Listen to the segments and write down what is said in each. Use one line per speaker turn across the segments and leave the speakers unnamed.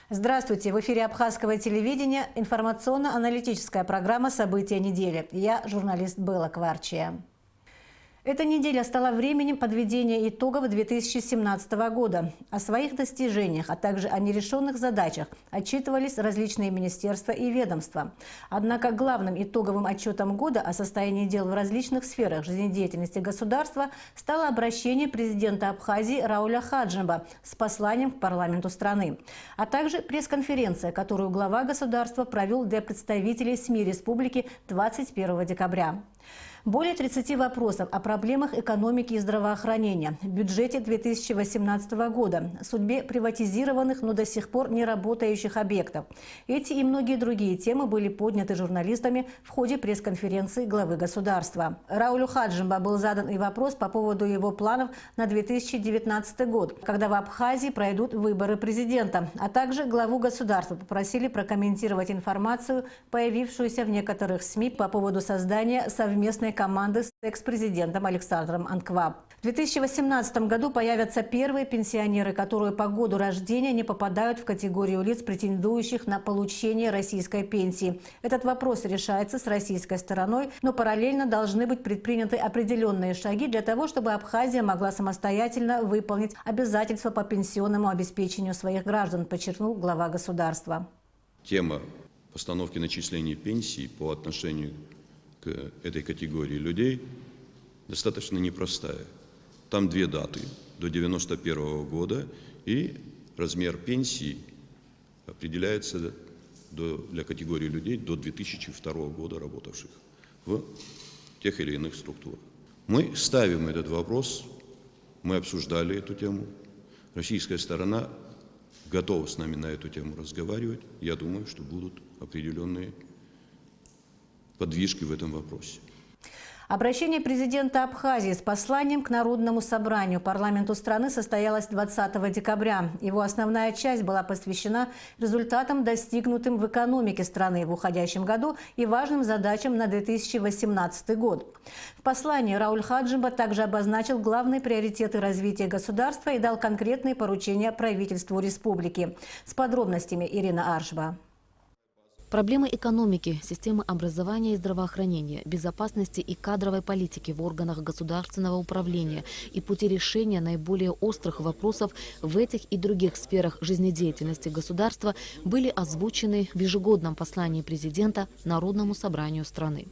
Здравствуйте! В эфире Абхазского телевидения информационно-аналитическая программа «События недели». Я журналист Белла Кварчия. Эта неделя стала временем подведения итогов 2017 года. О своих достижениях, а также о нерешенных задачах отчитывались различные министерства и ведомства. Однако главным итоговым отчетом года о состоянии дел в различных сферах жизнедеятельности государства стало обращение президента Абхазии Рауля Хаджимба с посланием к парламенту страны, а также пресс-конференция, которую глава государства провел для представителей СМИ республики 21 декабря. Более 30 вопросов о проблемах экономики и здравоохранения, бюджете 2018 года, судьбе приватизированных, но до сих пор не работающих объектов. Эти и многие другие темы были подняты журналистами в ходе пресс-конференции главы государства. Раулю Хаджимба был задан и вопрос по поводу его планов на 2019 год, когда в Абхазии пройдут выборы президента, а также главу государства попросили прокомментировать информацию, появившуюся в некоторых СМИ по поводу создания совместной команды с экс-президентом Александром Анкваб. В 2018 году появятся первые пенсионеры, которые по году рождения не попадают в категорию лиц, претендующих на получение российской пенсии. Этот вопрос решается с российской стороной, но параллельно должны быть предприняты определенные шаги для того, чтобы Абхазия могла самостоятельно выполнить обязательства по пенсионному обеспечению своих граждан, подчеркнул глава государства.
Тема постановки начисления пенсий по отношению к этой категории людей достаточно непростая. Там две даты – до 1991 года, и размер пенсии определяется для категории людей до 2002 года работавших в тех или иных структурах. Мы ставим этот вопрос, мы обсуждали эту тему. Российская сторона готова с нами на эту тему разговаривать. Я думаю, что будут определенные подвижки в этом вопросе.
Обращение президента Абхазии с посланием к Народному собранию парламенту страны состоялось 20 декабря. Его основная часть была посвящена результатам, достигнутым в экономике страны в уходящем году и важным задачам на 2018 год. В послании Рауль Хаджимба также обозначил главные приоритеты развития государства и дал конкретные поручения правительству республики. С подробностями Ирина Аршба.
Проблемы экономики, системы образования и здравоохранения, безопасности и кадровой политики в органах государственного управления и пути решения наиболее острых вопросов в этих и других сферах жизнедеятельности государства были озвучены в ежегодном послании президента Народному собранию страны.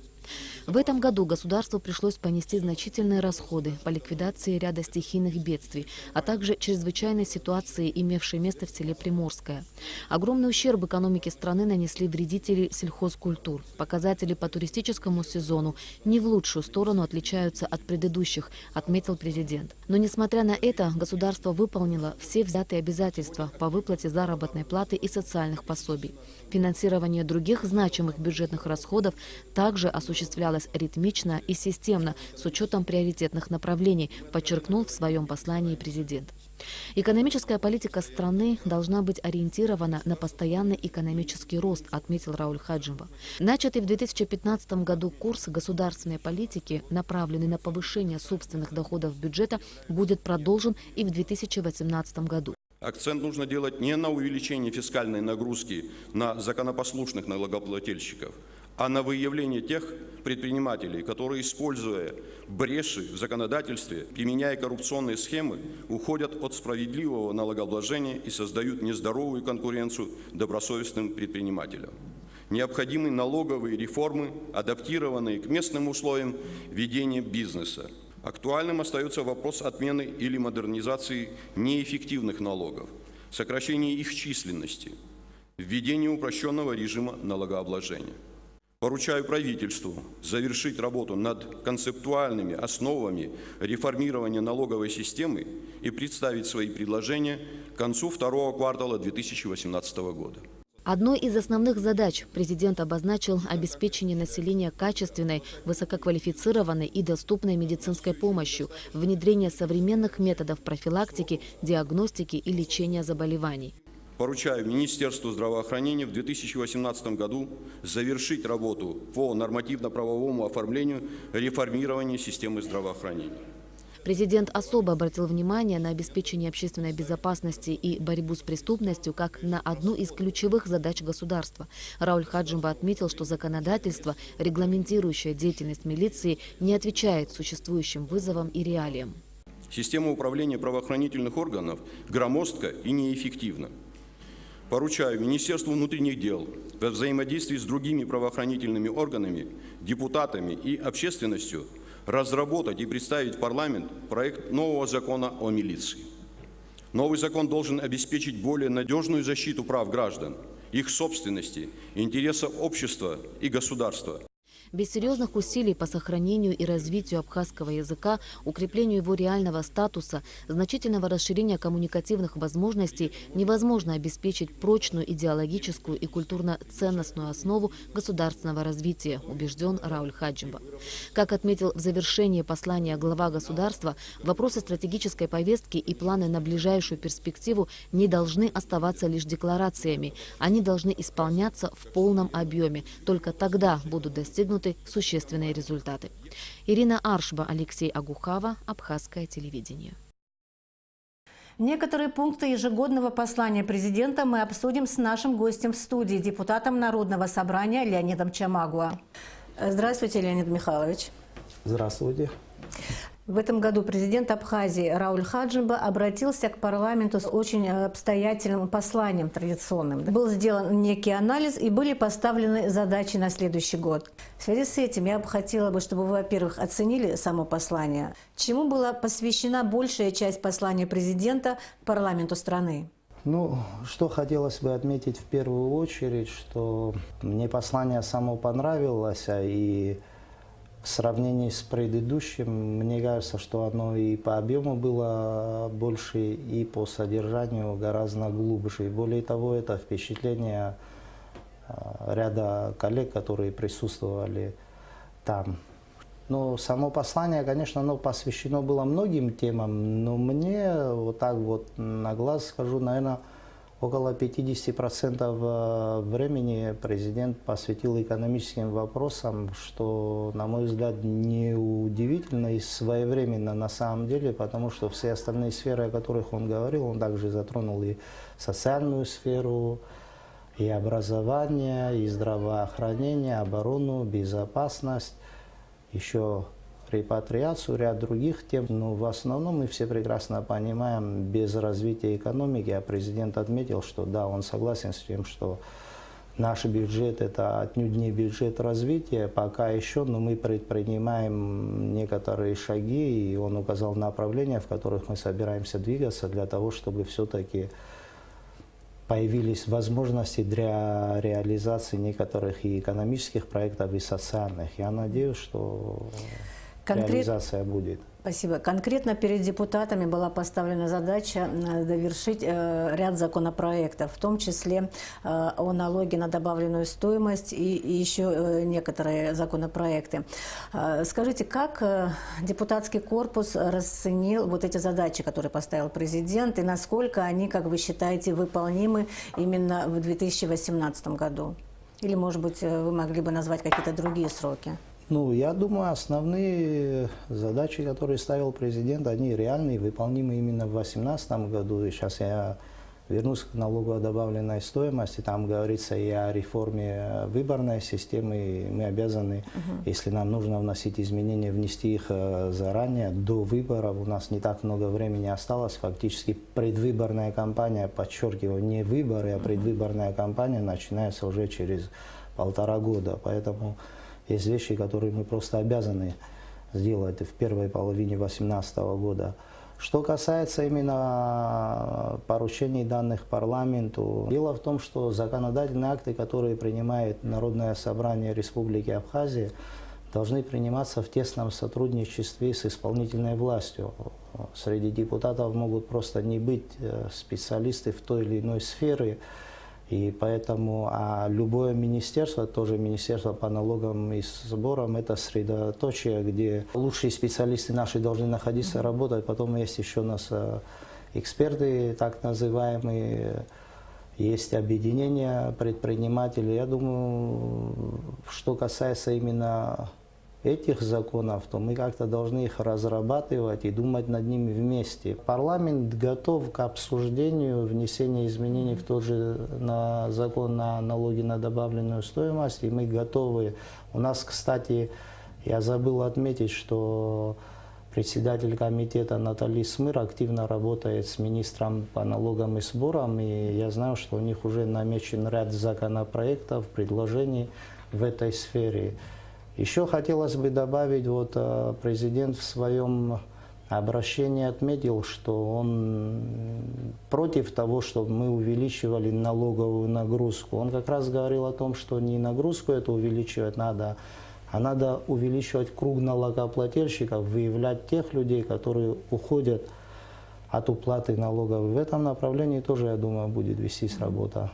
В этом году государству пришлось понести значительные расходы по ликвидации ряда стихийных бедствий, а также чрезвычайной ситуации, имевшей место в селе Приморское. Огромный ущерб экономике страны нанесли вредители сельхозкультур. Показатели по туристическому сезону не в лучшую сторону отличаются от предыдущих, отметил президент. Но несмотря на это, государство выполнило все взятые обязательства по выплате заработной платы и социальных пособий. Финансирование других значимых бюджетных расходов также осуществлялось ритмично и системно с учетом приоритетных направлений, подчеркнул в своем послании президент. Экономическая политика страны должна быть ориентирована на постоянный экономический рост, отметил Рауль Хаджимба. Начатый в 2015 году курс государственной политики, направленный на повышение собственных доходов бюджета, будет продолжен и в 2018 году.
Акцент нужно делать не на увеличение фискальной нагрузки на законопослушных налогоплательщиков, а на выявление тех предпринимателей, которые, используя бреши в законодательстве, применяя коррупционные схемы, уходят от справедливого налогообложения и создают нездоровую конкуренцию добросовестным предпринимателям. Необходимы налоговые реформы, адаптированные к местным условиям ведения бизнеса. Актуальным остается вопрос отмены или модернизации неэффективных налогов, сокращения их численности, введения упрощенного режима налогообложения. Поручаю правительству завершить работу над концептуальными основами реформирования налоговой системы и представить свои предложения к концу второго квартала 2018 года.
Одной из основных задач президент обозначил обеспечение населения качественной, высококвалифицированной и доступной медицинской помощью, внедрение современных методов профилактики, диагностики и лечения заболеваний.
Поручаю Министерству здравоохранения в 2018 году завершить работу по нормативно-правовому оформлению реформирования системы здравоохранения.
Президент особо обратил внимание на обеспечение общественной безопасности и борьбу с преступностью как на одну из ключевых задач государства. Рауль Хаджимба отметил, что законодательство, регламентирующее деятельность милиции, не отвечает существующим вызовам и реалиям.
Система управления правоохранительных органов громоздка и неэффективна. Поручаю Министерству внутренних дел во взаимодействии с другими правоохранительными органами, депутатами и общественностью разработать и представить в парламент проект нового закона о милиции. Новый закон должен обеспечить более надежную защиту прав граждан, их собственности, интересов общества и государства.
Без серьезных усилий по сохранению и развитию абхазского языка, укреплению его реального статуса, значительного расширения коммуникативных возможностей невозможно обеспечить прочную идеологическую и культурно-ценностную основу государственного развития, убежден Рауль Хаджимба. Как отметил в завершении послания глава государства, вопросы стратегической повестки и планы на ближайшую перспективу не должны оставаться лишь декларациями. Они должны исполняться в полном объеме. Только тогда будут достигнуты существенные результаты. Ирина Аршба, Алексей Агухава, Абхазское телевидение.
Некоторые пункты ежегодного послания президента мы обсудим с нашим гостем в студии, депутатом Народного собрания Леонидом Чамагуа. Здравствуйте, Леонид Михайлович.
Здравствуйте.
В этом году президент Абхазии Рауль Хаджимба обратился к парламенту с очень обстоятельным посланием традиционным. Был сделан некий анализ и были поставлены задачи на следующий год. В связи с этим я бы хотела, чтобы вы, во-первых, оценили само послание. Чему была посвящена большая часть послания президента парламенту страны?
Ну, что хотелось бы отметить в первую очередь, что мне послание само понравилось, и в сравнении с предыдущим, мне кажется, что оно и по объему было больше, и по содержанию гораздо глубже. И более того, это впечатление ряда коллег, которые присутствовали там. Но само послание, конечно, оно посвящено было многим темам, но мне вот так вот на глаз скажу, наверное, около 50% времени президент посвятил экономическим вопросам, что, на мой взгляд, неудивительно и своевременно на самом деле, потому что все остальные сферы, о которых он говорил, он также затронул и социальную сферу, и образование, и здравоохранение, оборону, безопасность, еще репатриацию, ряд других тем. Но в основном мы все прекрасно понимаем, без развития экономики, а президент отметил, что да, он согласен с тем, что наш бюджет – это отнюдь не бюджет развития, пока еще, но мы предпринимаем некоторые шаги, и он указал направления, в которых мы собираемся двигаться для того, чтобы все-таки появились возможности для реализации некоторых и экономических проектов, и социальных. Я надеюсь, что реализация будет.
Спасибо. Конкретно перед депутатами была поставлена задача довершить ряд законопроектов, в том числе о налоге на добавленную стоимость и еще некоторые законопроекты. Скажите, как депутатский корпус расценил вот эти задачи, которые поставил президент, и насколько они, как вы считаете, выполнимы именно в 2018 году? Или, может быть, вы могли бы назвать какие-то другие сроки?
Ну, я думаю, основные задачи, которые ставил президент, они реальные, выполнимы именно в 2018 году. И сейчас я вернусь к налогу о добавленной стоимости. Там говорится и о реформе выборной системы. И мы обязаны, если нам нужно вносить изменения, внести их заранее, до выборов. У нас не так много времени осталось. Фактически предвыборная кампания, подчеркиваю, не выборы, а предвыборная кампания начинается уже через 1,5 года. Поэтому есть вещи, которые мы просто обязаны сделать в первой половине 2018 года. Что касается именно поручений данных парламенту, дело в том, что законодательные акты, которые принимает Народное собрание Республики Абхазия, должны приниматься в тесном сотрудничестве с исполнительной властью. Среди депутатов могут просто не быть специалисты в той или иной сфере. И поэтому любое министерство, тоже министерство по налогам и сборам, это средоточие, где лучшие специалисты наши должны находиться, работать. Потом есть еще у нас эксперты, так называемые, есть объединения предпринимателей. Я думаю, что касается именно этих законов, то мы как-то должны их разрабатывать и думать над ними вместе. Парламент готов к обсуждению внесения изменений в тот же закон на налоги на добавленную стоимость, и мы готовы. У нас, кстати, я забыл отметить, что председатель комитета Натали Смыр активно работает с министром по налогам и сборам, и я знаю, что у них уже намечен ряд законопроектов, предложений в этой сфере. Еще хотелось бы добавить, вот президент в своем обращении отметил, что он против того, чтобы мы увеличивали налоговую нагрузку. Он как раз говорил о том, что не нагрузку это увеличивать надо, а надо увеличивать круг налогоплательщиков, выявлять тех людей, которые уходят от уплаты налогов. В этом направлении тоже, я думаю, будет вестись работа.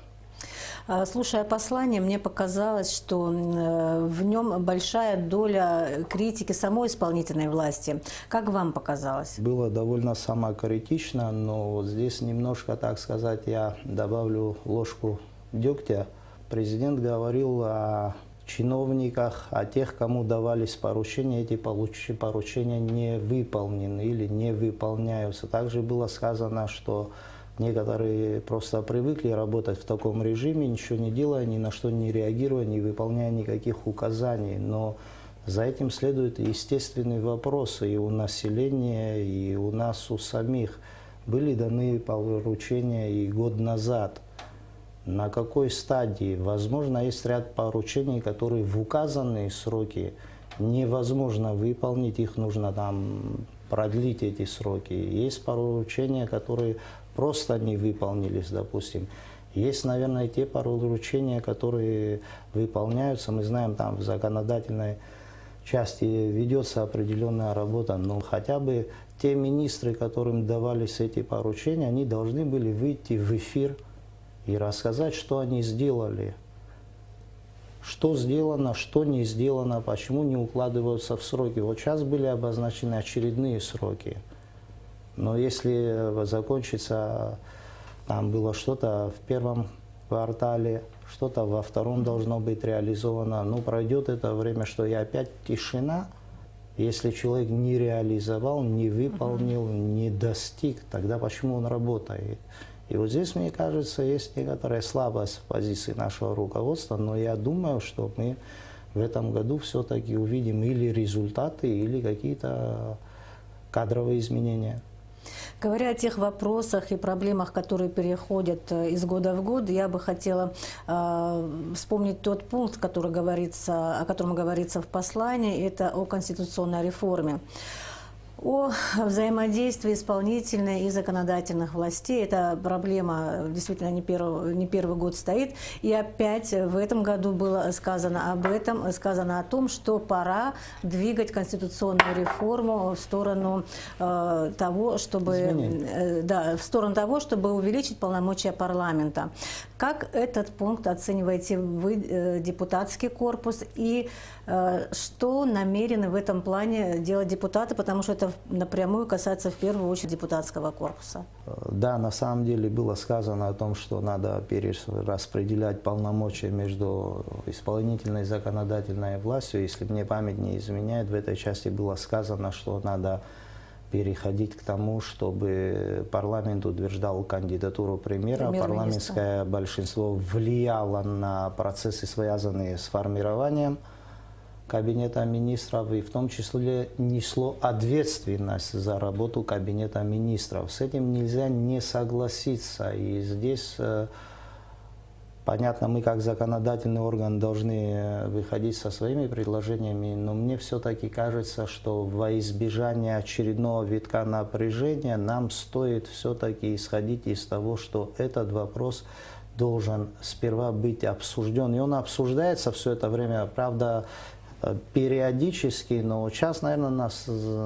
Слушая послание, мне показалось, что в нем большая доля критики самой исполнительной власти. Как вам показалось?
Было довольно самокритично, но вот здесь немножко, так сказать, я добавлю ложку дегтя. Президент говорил о чиновниках, о тех, кому давались поручения, эти поручения не выполнены или не выполняются. Также было сказано, что некоторые просто привыкли работать в таком режиме, ничего не делая, ни на что не реагируя, не выполняя никаких указаний. Но за этим следуют естественные вопросы и у населения, и у нас, у самих. Были даны поручения и год назад. На какой стадии? Возможно, есть ряд поручений, которые в указанные сроки невозможно выполнить, их нужно там продлить эти сроки. Есть поручения, которые просто не выполнились, допустим. Есть, наверное, те поручения, которые выполняются. Мы знаем, там в законодательной части ведется определенная работа, но хотя бы те министры, которым давались эти поручения, они должны были выйти в эфир и рассказать, что они сделали. Что сделано, что не сделано, почему не укладываются в сроки. Вот сейчас были обозначены очередные сроки. Но если закончится, там было что-то в первом квартале, что-то во втором должно быть реализовано, ну пройдет это время, что и опять тишина. Если человек не реализовал, не выполнил, не достиг, тогда почему он работает? И вот здесь, мне кажется, есть некоторая слабость в позиции нашего руководства, но я думаю, что мы в этом году все-таки увидим или результаты, или какие-то кадровые изменения.
Говоря о тех вопросах и проблемах, которые переходят из года в год, я бы хотела вспомнить тот пункт, о котором говорится в послании, это о конституционной реформе. О взаимодействии исполнительной и законодательных властей. Эта проблема действительно не первый год стоит. И опять в этом году было сказано об этом, сказано о том, что пора двигать конституционную реформу в сторону того, чтобы увеличить полномочия парламента. Как этот пункт оцениваете вы, депутатский корпус, и что намерены в этом плане делать депутаты, потому что это напрямую касается в первую очередь депутатского корпуса?
Да, на самом деле было сказано о том, что надо перераспределять полномочия между исполнительной и законодательной властью. Если мне память не изменяет, в этой части было сказано, что надо переходить к тому, чтобы парламент утверждал кандидатуру премьера, парламентское большинство влияло на процессы, связанные с формированием Кабинета министров, и в том числе несло ответственность за работу Кабинета министров. С этим нельзя не согласиться. И здесь, понятно, мы как законодательный орган должны выходить со своими предложениями, но мне все-таки кажется, что во избежание очередного витка напряжения нам стоит все-таки исходить из того, что этот вопрос должен сперва быть обсужден. И он обсуждается все это время, правда, периодически, но сейчас, наверное,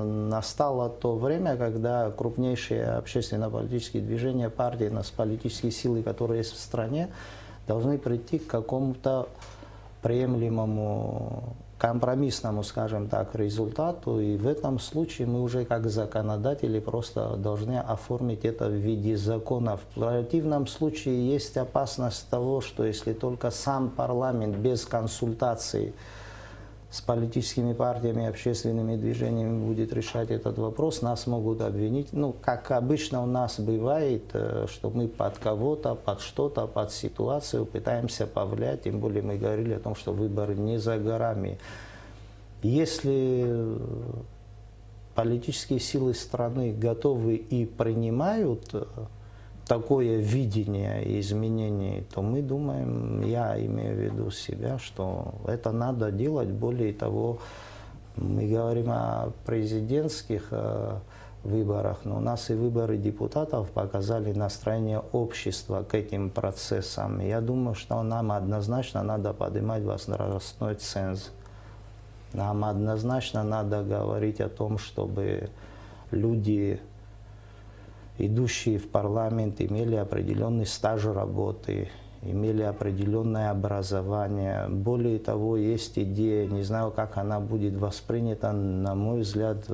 настало то время, когда крупнейшие общественно-политические движения, партии, политические силы, которые есть в стране, должны прийти к какому-то приемлемому, компромиссному, скажем так, результату. И в этом случае мы уже как законодатели просто должны оформить это в виде закона. В противном случае есть опасность того, что если только сам парламент без консультаций с политическими партиями, общественными движениями будет решать этот вопрос, нас могут обвинить. Ну, как обычно у нас бывает, что мы под кого-то, под что-то, под ситуацию пытаемся повлиять. Тем более мы говорили о том, что выборы не за горами. Если политические силы страны готовы и принимают такое видение изменений, то мы думаем, я имею в виду себя, что это надо делать. Более того, мы говорим о президентских выборах, но у нас и выборы депутатов показали настроение общества к этим процессам. Я думаю, что нам однозначно надо поднимать возрастной ценз. Нам однозначно надо говорить о том, чтобы люди, идущие в парламент, имели определенный стаж работы, имели определенное образование. Более того, есть идея, не знаю, как она будет воспринята, на мой взгляд,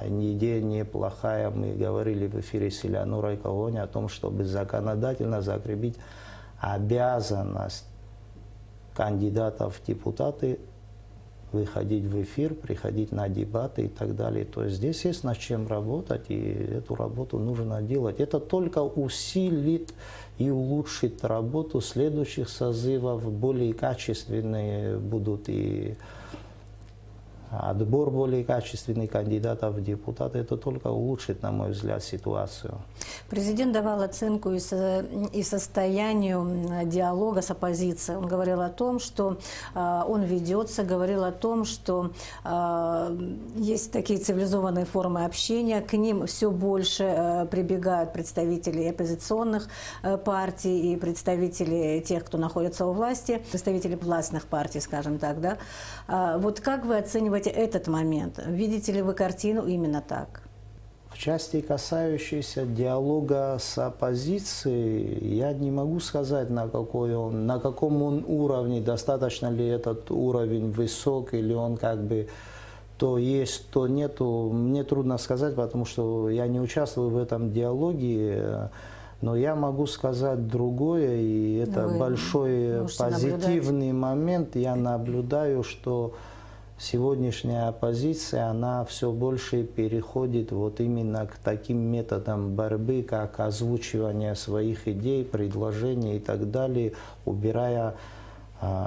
идея неплохая. Мы говорили в эфире с Элеонорой Кавони о том, чтобы законодательно закрепить обязанность кандидатов в депутаты выходить в эфир, приходить на дебаты и так далее. То есть здесь есть над чем работать, и эту работу нужно делать. Это только усилит и улучшит работу следующих созывов, более качественные будут и отбор более качественных кандидатов в депутаты. Это только улучшит, на мой взгляд, ситуацию.
Президент давал оценку и состоянию диалога с оппозицией. Он говорил о том, что он ведется, говорил о том, что есть такие цивилизованные формы общения, к ним все больше прибегают представители оппозиционных партий и представители тех, кто находится у власти, представители властных партий, скажем так, да? Вот как вы оцениваете этот момент? Видите ли вы картину именно так?
В части, касающейся диалога с оппозицией, я не могу сказать, на каком он уровне, достаточно ли этот уровень высок, или он как бы то есть, то нету. Мне трудно сказать, потому что я не участвую в этом диалоге, но я могу сказать другое, и это большой позитивный момент. Я наблюдаю, что сегодняшняя оппозиция, она все больше переходит вот именно к таким методам борьбы, как озвучивание своих идей, предложений и так далее, убирая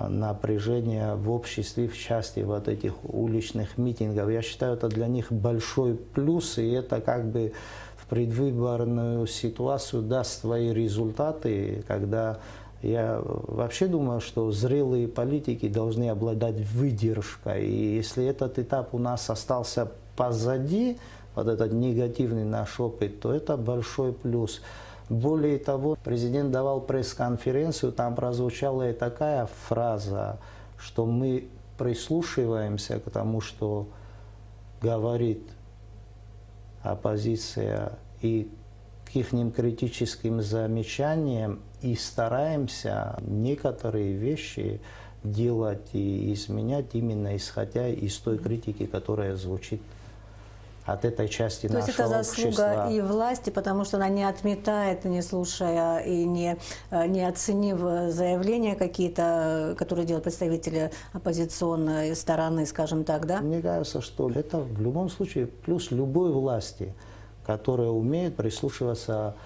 напряжение в обществе в части вот этих уличных митингов. Я считаю, это для них большой плюс, и это как бы в предвыборную ситуацию даст свои результаты, когда я вообще думаю, что зрелые политики должны обладать выдержкой. И если этот этап у нас остался позади, вот этот негативный наш опыт, то это большой плюс. Более того, президент давал пресс-конференцию, там прозвучала и такая фраза, что мы прислушиваемся к тому, что говорит оппозиция, и к их критическим замечаниям, и стараемся некоторые вещи делать и изменять именно исходя из той критики, которая звучит от этой части нашего общества.
То есть это заслуга и власти, потому что она не отметает, не слушая и не оценив заявления какие-то, которые делают представители оппозиционной стороны, скажем так, да?
Мне кажется, что это в любом случае плюс любой власти, которая умеет прислушиваться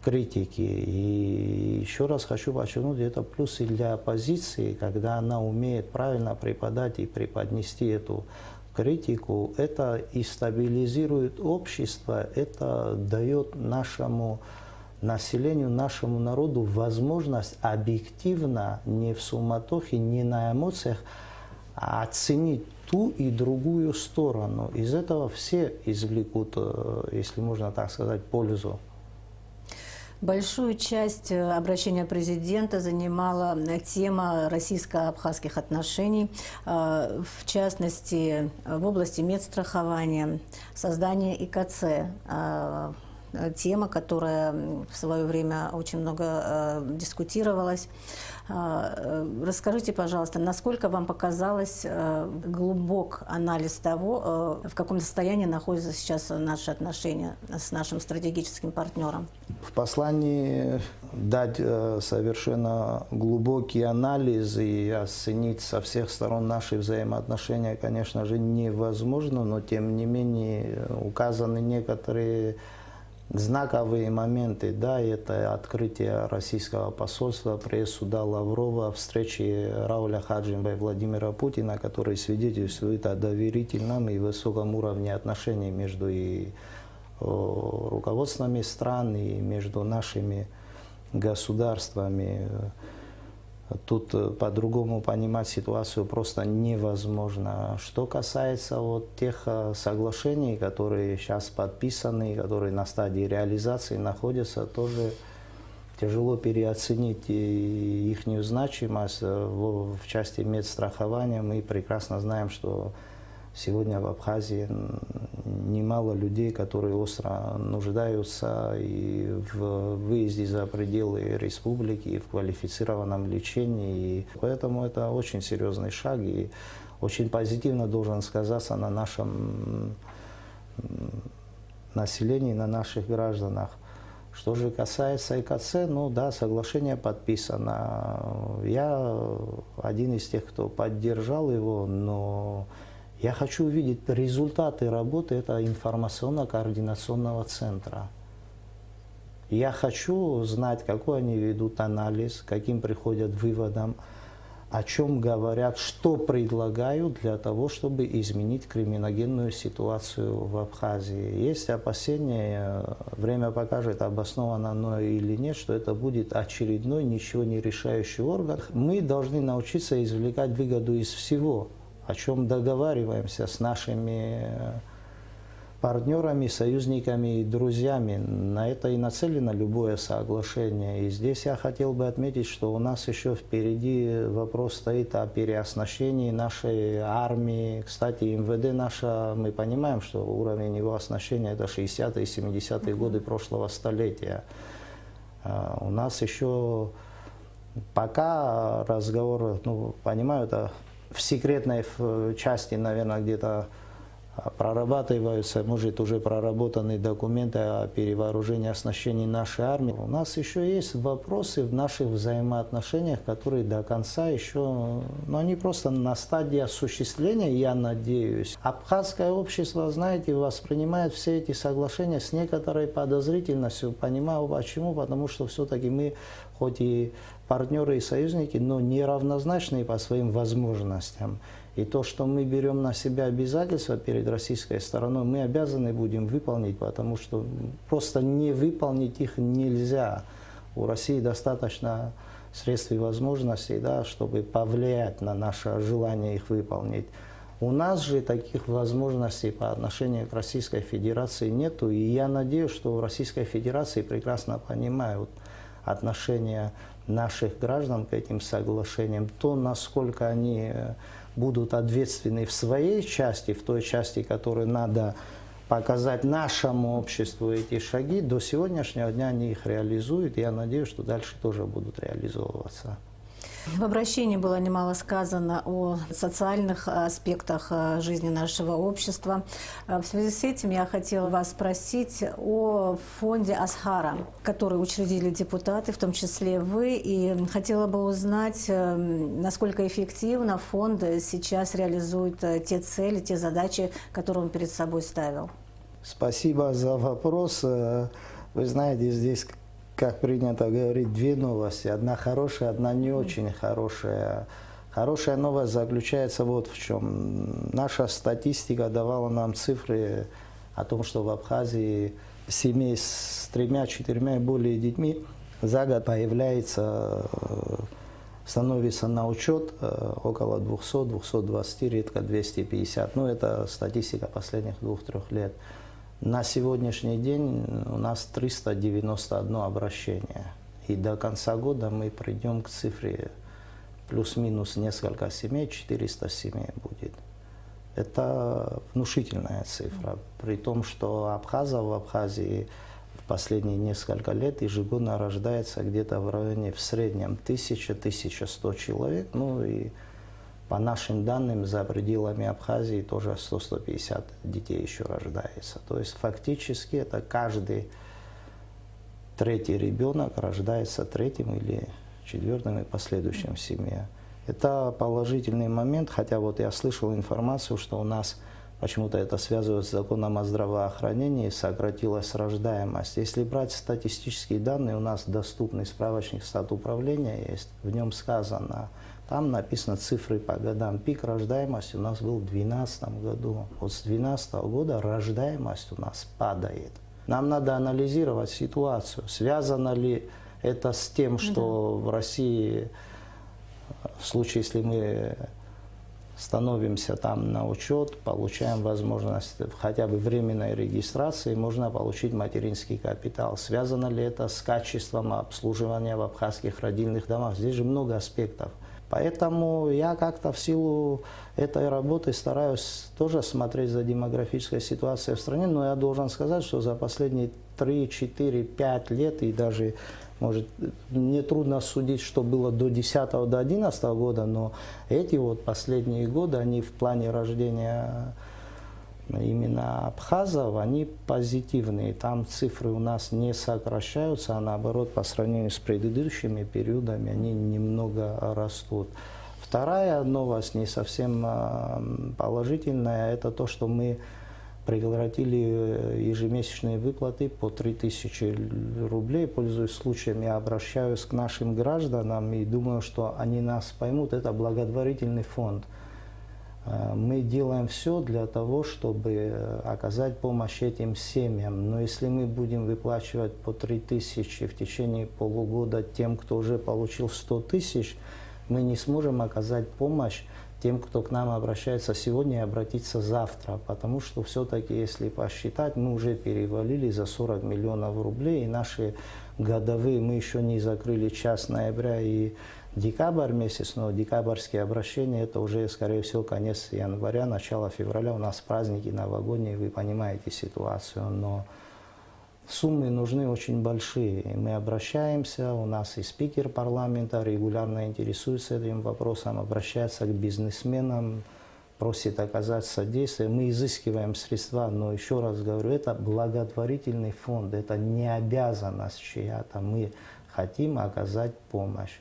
к критике. И еще раз хочу подчеркнуть, это плюс и для оппозиции, когда она умеет правильно преподать и преподнести эту критику. Это и стабилизирует общество, это дает нашему населению, нашему народу возможность объективно, не в суматохе, не на эмоциях, а оценить ту и другую сторону. Из этого все извлекут, если можно так сказать, пользу.
Большую часть обращения президента занимала тема российско-абхазских отношений, в частности, в области медстрахования, создания ИКЦ. тема, которая в свое время очень много дискутировалась. Расскажите, пожалуйста, насколько вам показалось глубок анализ того, в каком состоянии находятся сейчас наши отношения с нашим стратегическим партнером?
В послании дать совершенно глубокий анализ и оценить со всех сторон наши взаимоотношения, конечно же, невозможно, но тем не менее указаны некоторые знаковые моменты. Да, это открытие российского посольства при суда Лаврова, встречи Рауля Хаджимба и Владимира Путина, которые свидетельствуют о доверительном и высоком уровне отношений между руководствами стран и между нашими государствами. Тут по-другому понимать ситуацию просто невозможно. Что касается вот тех соглашений, которые сейчас подписаны, которые на стадии реализации находятся, тоже тяжело переоценить их значимость. В части медстрахования мы прекрасно знаем, что сегодня в Абхазии немало людей, которые остро нуждаются и в выезде за пределы республики, и в квалифицированном лечении. И поэтому это очень серьезный шаг и очень позитивно должен сказаться на нашем населении, на наших гражданах. Что же касается ЭКЦ, ну да, соглашение подписано. Я один из тех, кто поддержал его, но я хочу увидеть результаты работы этого информационно-координационного центра. Я хочу знать, какой они ведут анализ, каким приходят выводам, о чем говорят, что предлагают для того, чтобы изменить криминогенную ситуацию в Абхазии. Есть опасения, время покажет, обосновано оно или нет, что это будет очередной ничего не решающий орган. Мы должны научиться извлекать выгоду из всего, о чем договариваемся с нашими партнерами, союзниками и друзьями. На это и нацелено любое соглашение. И здесь я хотел бы отметить, что у нас еще впереди вопрос стоит о переоснащении нашей армии. Кстати, МВД наше, мы понимаем, что уровень его оснащения это 60-е и 70-е годы прошлого столетия. У нас еще пока разговор, понимаю, это в секретной части, наверное, где-то прорабатываются, может, уже проработанные документы о перевооружении и оснащении нашей армии. У нас еще есть вопросы в наших взаимоотношениях, которые до конца еще, они просто на стадии осуществления, я надеюсь. Абхазское общество, знаете, воспринимает все эти соглашения с некоторой подозрительностью. Понимаю почему, потому что все-таки мы, хоть и партнеры и союзники, но неравнозначные по своим возможностям. И то, что мы берем на себя обязательства перед российской стороной, мы обязаны будем выполнить, потому что просто не выполнить их нельзя. У России достаточно средств и возможностей, да, чтобы повлиять на наше желание их выполнить. У нас же таких возможностей по отношению к Российской Федерации нету, и я надеюсь, что в Российской Федерации прекрасно понимают отношения наших граждан к этим соглашениям, то, насколько они будут ответственны в своей части, в той части, которую надо показать нашему обществу эти шаги, до сегодняшнего дня они их реализуют, и я надеюсь, что дальше тоже будут реализовываться.
В обращении было немало сказано о социальных аспектах жизни нашего общества. В связи с этим я хотела вас спросить о фонде Асхара, который учредили депутаты, в том числе вы, и хотела бы узнать, насколько эффективно фонд сейчас реализует те цели, те задачи, которые он перед собой ставил.
Спасибо за вопрос. Вы знаете, здесь, как принято говорить, две новости. Одна хорошая, одна не очень хорошая. Хорошая новость заключается вот в чем. Наша статистика давала нам цифры о том, что в Абхазии семей с 3-4 и более детьми за год появляется, становится на учет около 200-220, редко 250. Это статистика последних 2-3 лет. На сегодняшний день у нас 391 обращение. И до конца года мы придем к цифре плюс-минус несколько семей, 400 семей будет. Это внушительная цифра. При том, что абхазов в Абхазии в последние несколько лет ежегодно рождается где-то в районе в среднем 1000-1100 человек. Ну и по нашим данным, за пределами Абхазии тоже 100-150 детей еще рождается. То есть фактически это каждый третий ребенок рождается третьим или четвертым и последующим в семье. Это положительный момент, хотя вот я слышал информацию, что у нас почему-то это связывают с законом о здравоохранении, сократилась рождаемость. Если брать статистические данные, у нас доступный справочник статуправления есть, в нем сказано, там написано цифры по годам. Пик рождаемости у нас был в 2012 году. Вот с 2012 года рождаемость у нас падает. Нам надо анализировать ситуацию. Связано ли это с тем, что в России, в случае, если мы становимся там на учет, получаем возможность хотя бы временной регистрации, можно получить материнский капитал. Связано ли это с качеством обслуживания в абхазских родильных домах? Здесь же много аспектов. Поэтому я как-то в силу этой работы стараюсь тоже смотреть за демографической ситуацией в стране, но я должен сказать, что за последние 3, 4, 5 лет, и даже, может, мне трудно судить, что было до 2010, до 2011 года, но эти вот последние годы, они в плане рождения именно абхазов, они позитивные. Там цифры у нас не сокращаются, а наоборот, по сравнению с предыдущими периодами, они немного растут. Вторая новость, не совсем положительная, это то, что мы прекратили ежемесячные выплаты по 3000 рублей. Пользуясь случаем, я обращаюсь к нашим гражданам и думаю, что они нас поймут. Это благотворительный фонд. Мы делаем все для того, чтобы оказать помощь этим семьям. Но если мы будем выплачивать по 3000 в течение полугода тем, кто уже получил 100 тысяч, мы не сможем оказать помощь тем, кто к нам обращается сегодня и обратиться завтра. Потому что все-таки, если посчитать, мы уже перевалили за 40 миллионов рублей. И наши годовые, мы еще не закрыли час ноября и декабрь месяц, но декабрьские обращения, это уже, скорее всего, конец января, начало февраля. У нас праздники новогодние, вы понимаете ситуацию, но суммы нужны очень большие. Мы обращаемся, у нас и спикер парламента регулярно интересуется этим вопросом, обращается к бизнесменам, просит оказать содействие. Мы изыскиваем средства, но еще раз говорю, это благотворительный фонд, это не обязанность чья-то. Мы хотим оказать помощь.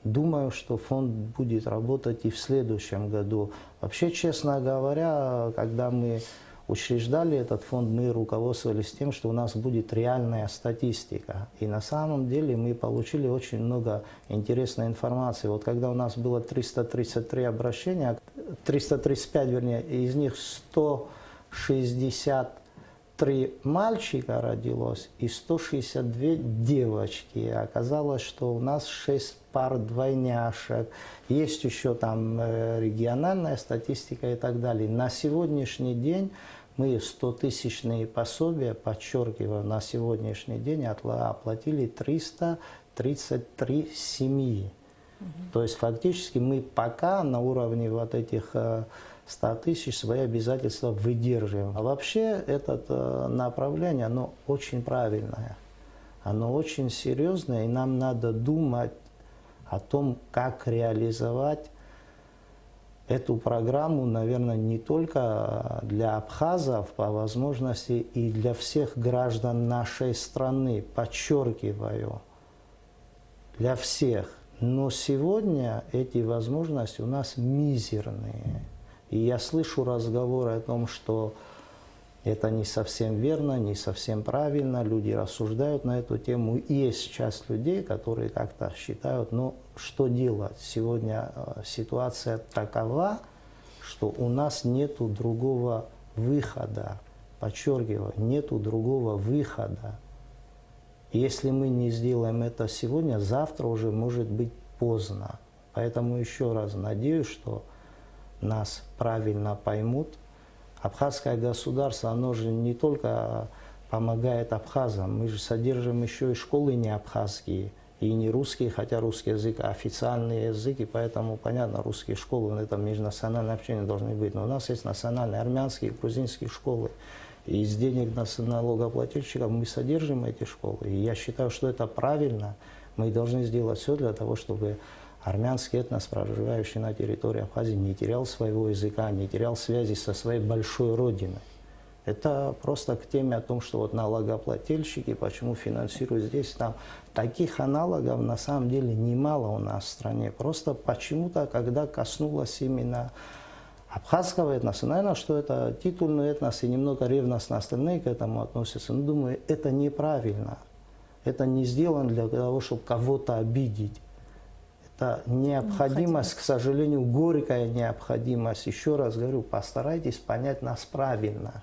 Думаю, что фонд будет работать и в следующем году. Вообще, честно говоря, когда мы учреждали этот фонд, мы руководствовались тем, что у нас будет реальная статистика. И на самом деле мы получили очень много интересной информации. Вот когда у нас было 333 обращения, 335, вернее, из них 163 мальчика родилось и 162 девочки. И оказалось, что у нас 6 пар двойняшек. Есть еще там региональная статистика и так далее. На сегодняшний день мы 100-тысячные пособия, подчеркиваю, на сегодняшний день оплатили 333 семьи. То есть фактически мы пока на уровне вот этих 100 тысяч свои обязательства выдерживаем. А вообще это направление, оно очень правильное, оно очень серьезное, и нам надо думать о том, как реализовать эту программу, наверное, не только для абхазов, по возможности и для всех граждан нашей страны, подчеркиваю, для всех. Но сегодня эти возможности у нас мизерные. И я слышу разговоры о том, что это не совсем верно, не совсем правильно, люди рассуждают на эту тему. И есть часть людей, которые как-то считают, ну что делать? Сегодня ситуация такова, что у нас нету другого выхода. Подчеркиваю, нету другого выхода. Если мы не сделаем это сегодня, завтра уже может быть поздно. Поэтому еще раз надеюсь, что нас правильно поймут. Абхазское государство, оно же не только помогает абхазам, мы же содержим еще и школы не абхазские, и не русские, хотя русский язык официальный язык, и поэтому, понятно, русские школы, это межнациональное общение должны быть. Но у нас есть национальные армянские, грузинские школы. И из денег налогоплательщиков мы содержим эти школы. И я считаю, что это правильно. Мы должны сделать все для того, чтобы армянский этнос, проживающий на территории Абхазии, не терял своего языка, не терял связи со своей большой родиной. Это просто к теме о том, что вот налогоплательщики, почему финансируют здесь, там. Таких аналогов на самом деле немало у нас в стране. Просто почему-то, когда коснулось именно абхазского этноса, наверное, что это титульный этнос и немного ревностно остальные к этому относятся, но думаю, это неправильно. Это не сделано для того, чтобы кого-то обидеть. Это необходимость, к сожалению, горькая необходимость. Еще раз говорю, постарайтесь понять нас правильно.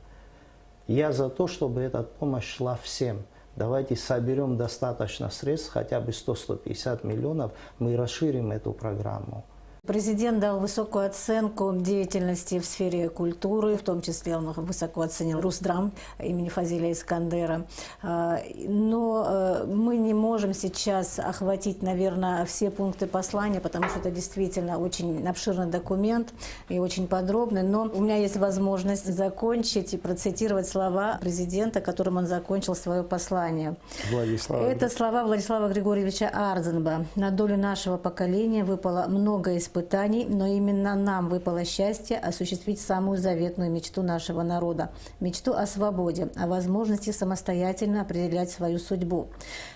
Я за то, чтобы эта помощь шла всем. Давайте соберем достаточно средств, хотя бы 100-150 миллионов, мы расширим эту программу.
Президент дал высокую оценку деятельности в сфере культуры, в том числе он высоко оценил Русдрам имени Фазиля Искандера. Но мы не можем сейчас охватить, наверное, все пункты послания, потому что это действительно очень обширный документ и очень подробный. Но у меня есть возможность закончить и процитировать слова президента, которым он закончил свое послание. Это слова Владислава Григорьевича Арзенба. «На долю нашего поколения выпало много испытаний, но именно нам выпало счастье осуществить самую заветную мечту нашего народа – мечту о свободе, о возможности самостоятельно определять свою судьбу.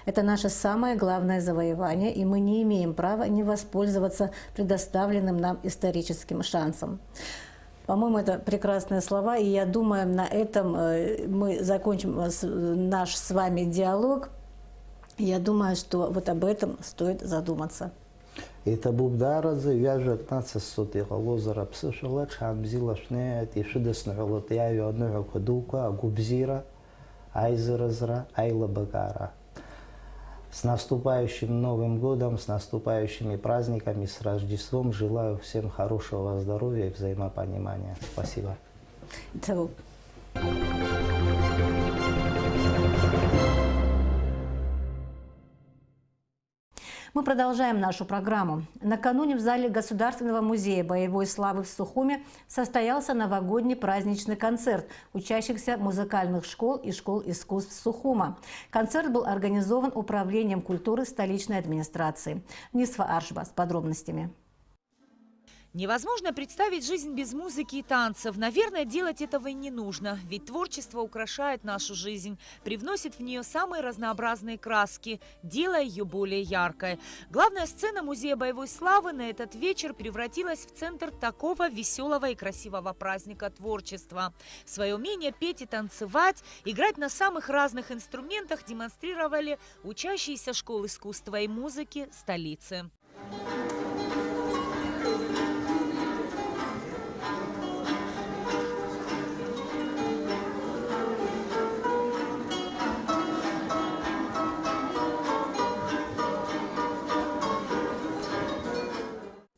Это наше самое главное завоевание, и мы не имеем права не воспользоваться предоставленным нам историческим шансом». По-моему, это прекрасные слова, и я думаю, на этом мы закончим наш с вами диалог. Я думаю, что вот об этом стоит задуматься.
Это бубдаразы вяжет нацисут и лозера псышила чамзилашне и шидеснула тяю одну ходулку губзира айзеразра айлабагара. С наступающим Новым годом, с наступающими праздниками, с Рождеством желаю всем хорошего здоровья и взаимопонимания. Спасибо.
Мы продолжаем нашу программу. Накануне в зале Государственного музея боевой славы в Сухуме состоялся новогодний праздничный концерт учащихся музыкальных школ и школ искусств Сухума. Концерт был организован Управлением культуры столичной администрации. Нисфа Аршба с подробностями.
Невозможно представить жизнь без музыки и танцев. Наверное, делать этого и не нужно, ведь творчество украшает нашу жизнь, привносит в нее самые разнообразные краски, делая ее более яркой. Главная сцена Музея боевой славы на этот вечер превратилась в центр такого веселого и красивого праздника творчества. Свое умение петь и танцевать, играть на самых разных инструментах демонстрировали учащиеся школ искусства и музыки столицы.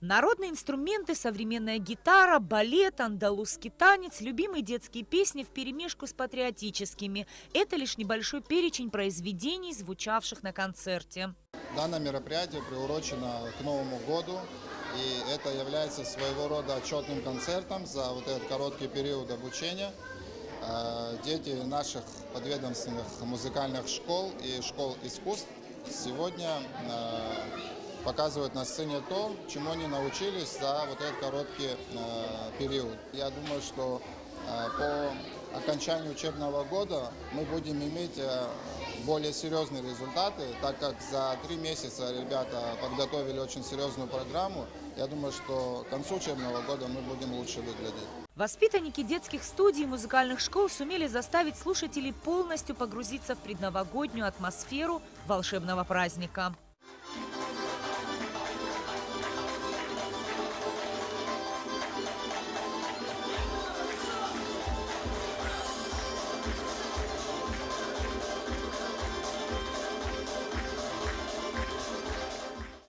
Народные инструменты, современная гитара, балет, андалузский танец, любимые детские песни вперемешку с патриотическими. Это лишь небольшой перечень произведений, звучавших на концерте.
Данное мероприятие приурочено к Новому году, и это является своего рода отчетным концертом за вот этот короткий период обучения. Дети наших подведомственных музыкальных школ и школ искусств сегодня показывают на сцене то, чему они научились за вот этот короткий период. Я думаю, что по окончанию учебного года мы будем иметь более серьезные результаты, так как за 3 месяца ребята подготовили очень серьезную программу. Я думаю, что к концу учебного года мы будем лучше выглядеть.
Воспитанники детских студий и музыкальных школ сумели заставить слушателей полностью погрузиться в предновогоднюю атмосферу волшебного праздника.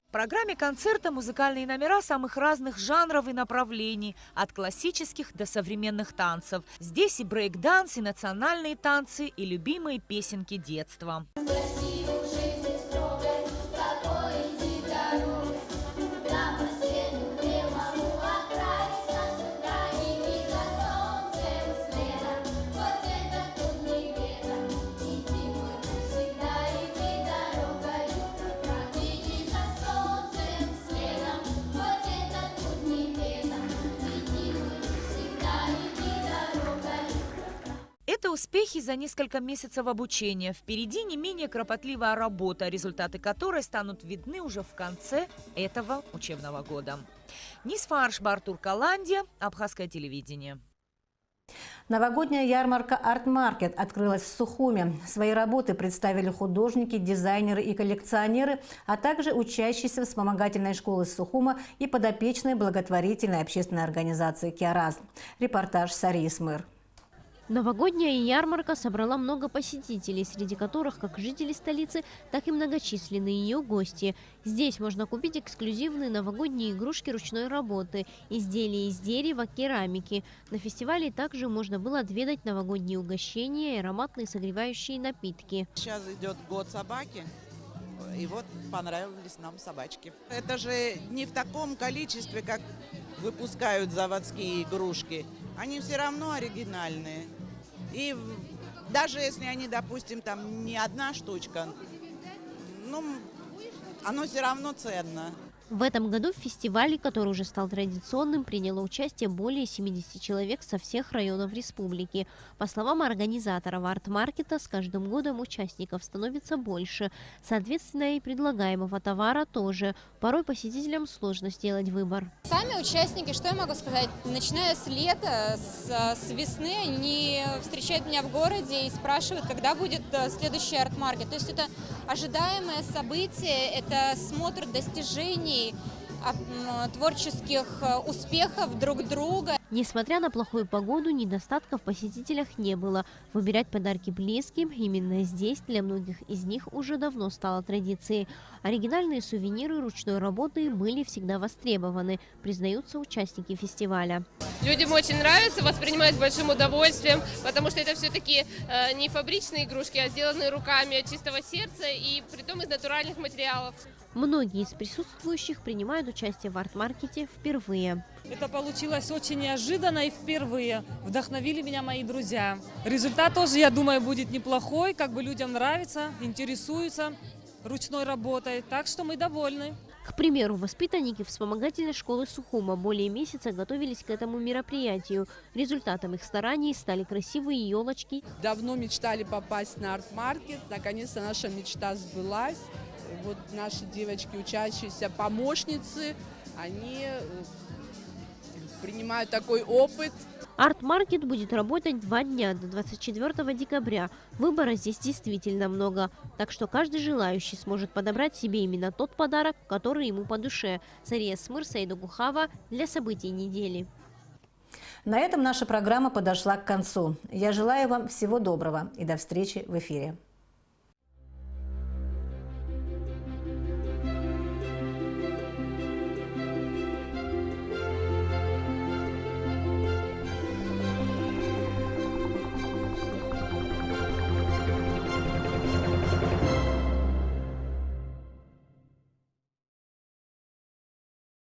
В программе концерта музыкальные номера самых разных жанров и направлений, от классических до современных танцев. Здесь и брейк-данс, и национальные танцы, и любимые песенки детства. Успехи за несколько месяцев обучения. Впереди не менее кропотливая работа, результаты которой станут видны уже в конце этого учебного года. Нисфарш, Артур Каландия, Абхазское телевидение.
Новогодняя ярмарка «Арт-маркет» открылась в Сухуме. Свои работы представили художники, дизайнеры и коллекционеры, а также учащиеся вспомогательной школы Сухума и подопечной благотворительной общественной организации «Киараз». Репортаж Сарии Смыр.
Новогодняя ярмарка собрала много посетителей, среди которых как жители столицы, так и многочисленные ее гости. Здесь можно купить эксклюзивные новогодние игрушки ручной работы, изделия из дерева, керамики. На фестивале также можно было отведать новогодние угощения и ароматные согревающие напитки.
Сейчас идет год собаки, и вот понравились нам собачки. Это же не в таком количестве, как выпускают заводские игрушки. Они все равно оригинальные. И даже если они, допустим, там не одна штучка, ну, оно все равно ценно.
В этом году в фестивале, который уже стал традиционным, приняло участие более 70 человек со всех районов республики. По словам организаторов арт-маркета, с каждым годом участников становится больше. Соответственно, и предлагаемого товара тоже. Порой посетителям сложно сделать выбор.
Сами участники, что я могу сказать, начиная с лета, с весны, они встречают меня в городе и спрашивают, когда будет следующий арт-маркет. То есть это ожидаемое событие, это смотр достижений, творческих успехов друг друга.
Несмотря на плохую погоду, недостатков в посетителях не было. Выбирать подарки близким именно здесь для многих из них уже давно стало традицией. Оригинальные сувениры ручной работы были всегда востребованы, признаются участники фестиваля.
Людям очень нравится, воспринимают с большим удовольствием, потому что это все-таки не фабричные игрушки, а сделанные руками от чистого сердца и притом из натуральных материалов.
Многие из присутствующих принимают участие в арт-маркете впервые.
Это получилось очень неожиданно и впервые. Вдохновили меня мои друзья. Результат тоже, я думаю, будет неплохой. Как бы людям нравится, интересуются ручной работой. Так что мы довольны.
К примеру, воспитанники вспомогательной школы Сухума более месяца готовились к этому мероприятию. Результатом их стараний стали красивые елочки.
Давно мечтали попасть на арт-маркет. Наконец-то наша мечта сбылась. Вот наши девочки, учащиеся помощницы, они принимают такой опыт.
Арт-маркет будет работать 2 дня до 24 декабря. Выбора здесь действительно много. Так что каждый желающий сможет подобрать себе именно тот подарок, который ему по душе. Сария Смыр, Саида Гухава для событий недели.
На этом наша программа подошла к концу. Я желаю вам всего доброго и до встречи в эфире.